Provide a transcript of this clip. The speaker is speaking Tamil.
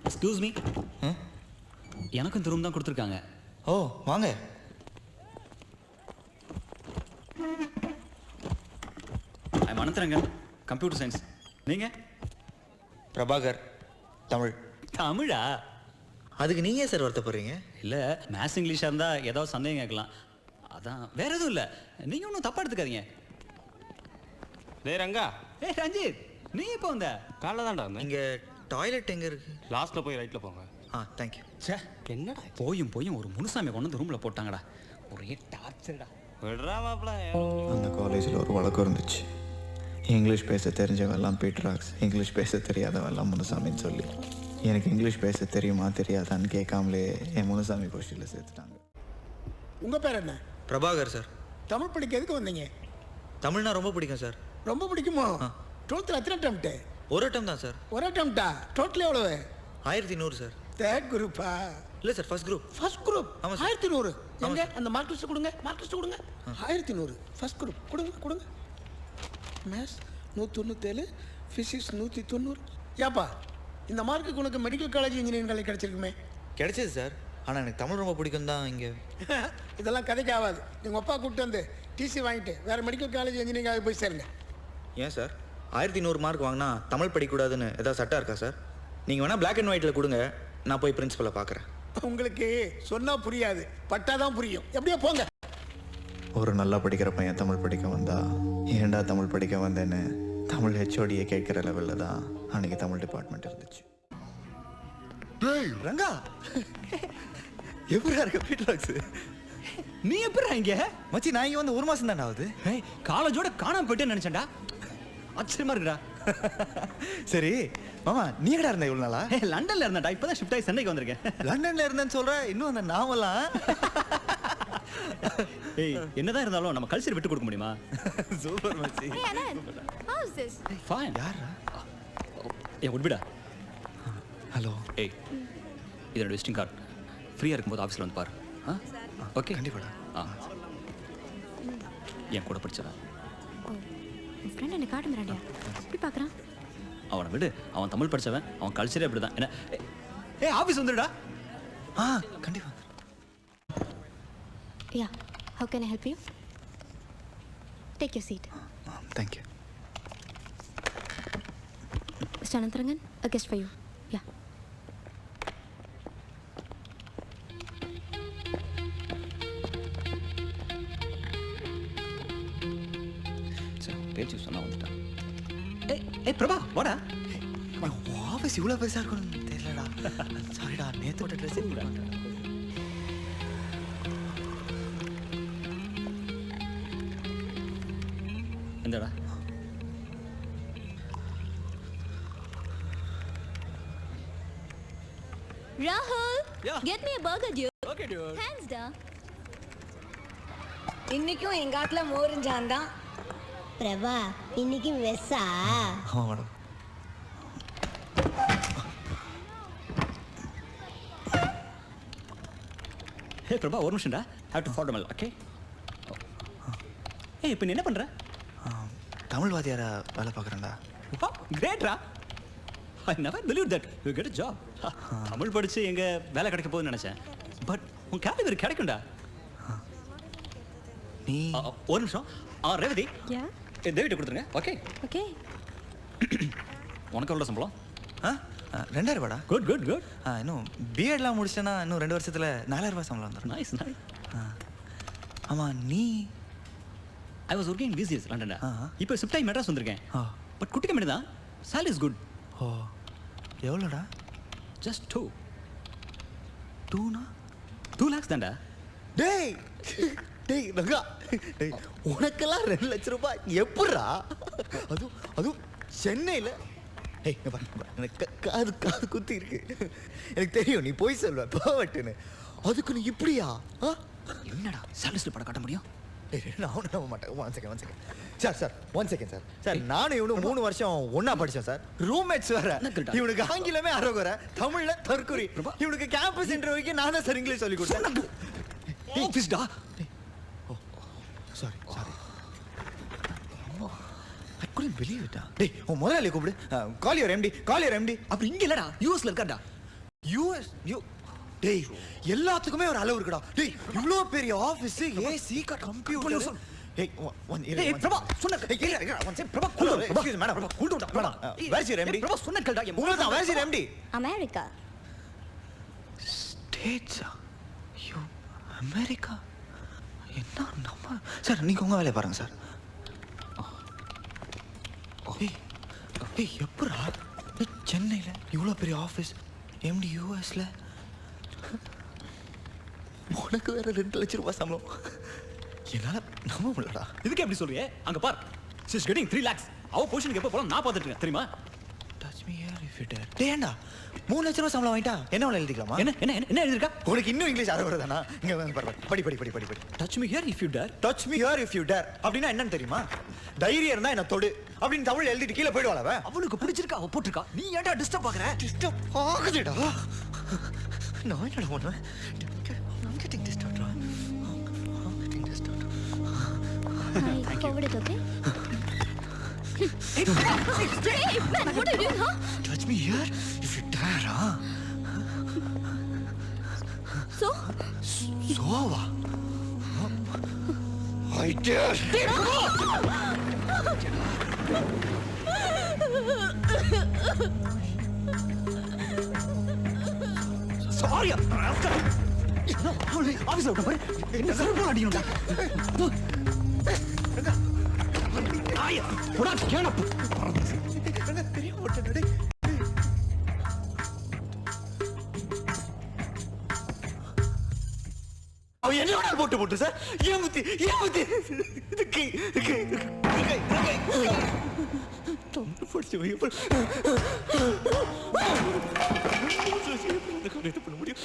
எக்ஸ்கியூஸ் மீ, எனக்கும் இந்த ரூம் தான் கொடுத்துருக்காங்க. ஓ வாங்க. I'm Anantharangan, computer science. நீங்கள்? பிரபாகர், தமிழ். தமிழா? அதுக்கு நீங்கள் ஏன் சார் வருத்தப்படுறீங்க? இல்லை, மேத்ஸ் இங்கிலீஷாக இருந்தால் ஏதாவது சந்தேகம் கேட்கலாம், அதான். வேற எதுவும் இல்லை, நீங்கள் ஒன்றும் தப்பாக எடுத்துக்காதீங்க. டேய் ரங்கா. ஏய் ரஞ்சித், நீ இப்போ வந்த? காலைல தான்டா வந்தேன். இங்கே டாய்லெட் எங்கே இருக்கு? லாஸ்ட்டில் போய் ரைட்டில் போங்க. தேங்க்யூ. சே, என்னடா போயும் ஒரு முனுசாமி கொண்டு வந்து ரூமில் போட்டாங்கடா. ஒரே டார்ச்சர்டா. விடுறா மாப்பிள்ள. அந்த காலேஜில் ஒரு வழக்கம் இருந்துச்சு. இங்கிலீஷ் பேச தெரிஞ்சவெல்லாம் பீட்ராக்ஸ், இங்கிலீஷ் பேச தெரியாதவெல்லாம் முனுசாமின்னு சொல்லி எனக்கு இங்கிலீஷ் பேச தெரியுமா தெரியாதான்னு கேட்காமலே என் முனுசாமி கோஷ்டியில் சேர்த்துட்டாங்க. உங்கள் பேர் என்ன? பிரபாகர் சார். தமிழ் படிக்க எதுக்கு வந்தீங்க? தமிழ்னா ரொம்ப பிடிக்கும் சார். ரொம்ப பிடிக்குமோ? 12th எத்தனை அட்டம்ப்ட்டு? ஒரு அட்டம் தான் சார். ஒரு அட்டம்ப்டா? டோட்டல் எவ்வளவு? 1100 சார். தேர்ட் குரூப்பா? இல்லை sir, first group. First group? ஆமாம் சார். 1100. ஆமாம் எங்க சார். அந்த மார்க் லிஸ்ட் கொடுங்க, மார்க் லிஸ்ட் கொடுங்க. 1100 ஃபர்ஸ்ட் குரூப். கொடுங்க. Maths 197, physics 190. ஏப்பா, இந்த மார்க்குக்கு உனக்கு மெடிக்கல் காலேஜ் இன்ஜினியரிங் காலேஜ் கிடச்சிருக்குமே. கிடைச்சது சார், ஆனால் எனக்கு தமிழ் ரொம்ப பிடிக்கும் தான் இங்கே. இதெல்லாம் கதைக்கு ஆகாது. எங்கள் அப்பா கூப்பிட்டு வந்து டிசி வாங்கிட்டு வேறு மெடிக்கல் காலேஜ் இன்ஜினியரிங் காலேஜ் போய் சேருங்க. ஏன் சார் 1100 மார்க் வாங்கினா தமிழ் படிக்கக்கூடாதுன்னு ஏதாவது சட்டம் இருக்கா சார்? நீங்கள் வேணால் பிளாக் அண்ட் ஒயிட்டில் கொடுங்க, நான் போய் பிரின்சிபலை பார்க்குறேன். உங்களுக்கு சொன்னால் புரியாது, பட்டாதான் புரியும். எப்படியோ போங்க. ஒரு நல்லா படிக்கிற பையன் தமிழ் படிக்க வந்தா ஏன்டா தமிழ் படிக்க வந்தேன்னு தமிழ் ஹெச்ஓடியை கேட்குற லெவலில் தான் அன்றைக்கி தமிழ் டிபார்ட்மெண்ட் இருந்துச்சு. ரங்கா எப்படியா இருக்க பீட்ராக்ஸ்? நீ எப்படிடா இங்கே? மச்சி, நான் இங்கே வந்து ஒரு மாதம் தானே ஆகுது. ஏய், காலேஜோட காணாம போயிட்டேன்னு நினச்சேன்டா. ஆச்சரியமா இருக்குடா. சரி மாமா, நீ எங்கடா இருந்த இவ்வளோ நாளா? ஏய், லண்டன்ல இருந்தேன்டா, இப்போதான் ஷிஃப்ட் ஆகி சென்னைக்கு வந்திருக்கேன். லண்டன்ல இருந்தேன்னு சொல்ற, இன்னும் அந்த நாவலாம். ஏய், என்னதான் இருந்தாலும் நம்ம கல்ச்சர் விட்டு கொடுக்க முடியுமா? சூப்பர் மச்சி. Hey Anand, how is this? Fine. யாரா? ஏய் உட்பிடா. ஹலோ. ஏய், இதோட விசிட்டிங் கார்டு. ஃப்ரீயாக இருக்கும்போது ஆஃபீஸில் வந்து பாரு. ஓகே, கண்டிப்பாடா. என் கூட படிச்சவன். ஓ, உன் ஃப்ரெண்ட் என்ன காட்டு மிராண்டியா? எப்படி பார்க்குறான்? அவனை விடு, அவன் தமிழ் படிச்சவன், அவன் கல்ச்சரே அப்படி தான். என்ன? ஏய், ஆஃபீஸ் வந்துடுடா. கண்டிப்பா. Yeah, how can I help you? Take your seat. Thank you. Mr. Anantharangan, a guest for you. Yeah. சரி, பேச்சு சொன்னா வந்துட்டான். ஏய் பிரபா, வாடா. ஆஃபீஸ் இவ்வளோ பெருசாக இருக்கும்னு தெரியலடா. சாரிடா, நேற்று போட்ட ட்ரெஸ் எந்தடா? Rahul, Yeah. get me a burger, dude. Okay dude. Hands down. இன்னைக்கும் எங்க ஆத்துல மோரிஞ்சான் தான். பிரபா, இன்னைக்கு வெஸ்ஸா? ஆமாம் மேடம். ஏய் பிரபா, ஒரு நிமிஷம்டா. Have to follow my, okay? ஏய், இப்போ நீ என்ன பண்ற? தமிழ் வாத்தியாரா வேலை பார்க்குறேன்டா. Wow, great raw. I never believed that you get a job. Tamil படிச்சு எங்க வேலை கிடைக்க போகுதுன்னு நினைச்சேன். பட் உன் கேட்டகரி கிடைக்கும்டா. நீ ஒரு நிமிஷம். ரேவதி, Yeah. தேவிட்ட கொடுத்துருங்க. Okay, Okay. உனக்கு எவ்வளோ சம்பளம்? 2000 ரூபாடா. Good good good. இன்னும் பிஎட்லாம் முடிச்சிட்டேன்னா இன்னும் 2 வருஷத்தில் 4000 ரூபாய் சம்பளம் வந்துடும். Nice nice. ஆமாம், நீ? ஐ வாஸ் ஒர்க்கிங் பிசிஎஸ் லண்டன்ல. Uh-huh. இப்போ ஷிஃப்ட் ஆகி மெட்ராஸ் வந்திருக்கேன். பட் குட்டி கம்பெனி தான். Salary is good. ஓ, எவ்வளோடா? ஜஸ்ட் 2 2னா? 2 lakhs தான்டா. டேய் டேய் ரங்கா, டேய் உனக்கெல்லாம் 2 லட்சம் ரூபாய் எப்பட்றா? அதுவும் சென்னையில். ஏய் இங்க பாரு, எனக்கு காது குத்தி இருக்கு. எனக்கு தெரியும் நீ போய் சொல்வ போவட்டுன்னு. அதுக்கு நீ இப்படியா? என்னடா சேலரிஸ்ல படம் காட்ட முடியும்? நான் அவனை நம்ப மாட்டேன். One second sir. சார் நானும் இவனும் 3 வருஷம் ஒன்றா படித்தோம் சார். ரூம்மேட்ஸ் வேற. இவனுக்கு ஆங்கிலமே அறகுறை, தமிழ்ல தற்குறி. இவனுக்கு கேம்பஸ் இன்டர்வியூக்கு நான் தான் சார் இங்கிலீஷ் சொல்லி கொடுத்தேன். ஆஃபீஸ்டா. Sorry. I couldn't believe it. டேய் உன் முதலாளி கூப்பிடு. Call your MD. அப்படி இங்க இல்லடா, யூஎஸ்ல இருக்காடா. யூஎஸ் டேய் எல்லாத்துக்குமே ஒரு அளவு இருக்குடா டேய் இவ்ளோ பெரிய office AC computer Hey, one Hey, Prabha, சொன்ன one second. Prabha, cool down. Excuse me, madam. Prabha, cool down. Madam, where is your MD? Prabha, சொன்ன கேளுடா. உங்களுக்கு தான், where is your MD? America. ஸ்டேட்ஸா ஐயோ அமெரிக்கா என்ன நம்ம சார் நீங்கள் உங்கள் வேலையை பாருங்கள் சார். ஏய் எப்படா சென்னையில் இவ்வளோ பெரிய ஆஃபீஸ் எம்டி யூஎஸில் உனக்கு வேற 2 லட்சம் ரூபாய் சம்பளம் என்னால நம்ப முடியலடா. இதுக்கு எப்படி சொல்றியே? அங்க பார். She is getting 3 lakhs. அவ பொசிஷனுக்கு எப்ப போலாம் நான் பார்த்துட்டு இருக்கேன் தெரியுமா? Touch me here if you dare. டேய் ஏண்டா 3 லட்சம் ரூபாய் சம்பளம் வாங்கிட்டா என்ன வேலை எழுதிக்கலாமா? என்ன எழுதிருக்கா? உனக்கு இன்னும் இங்கிலீஷ் அரை வருதானா? இங்க வந்து பாரு. படி. Touch me here if you dare. Touch me here if you dare அப்படின்னா என்னன்னு தெரியுமா? தைரியம் இருந்தா என்ன தொடு அப்படின்னு தமிழ் எழுதிட்டு கீழே போயிடுவாள் அவ. அவளுக்கு பிடிச்சிருக்கா அவ போட்டுருக்கா. நீ ஏன்டா டிஸ்டர்ப் ஆகுற? டிஸ்டர்ப் ஆகுதுடா. நான் என்னடா பண்ணுவேன்? I'm getting disturbed. I'm getting disturbed. I forward it, okay? Hey, Man, what are you doing, huh? Touch me here if you dare, huh? So? Sova. I dare. Sorry. ஆபீஸ்ல விட்ட பாரு. என்ன சர்போல் அடிக்கணும்டா. ஆயா, போடா கேன. தெரிய மாட்டேன்டா. அவ என்னோட போட்டு சார். ஏன் புத்தி இதுக்கு தமிழ் படிச்சு பண்ண முடியும்.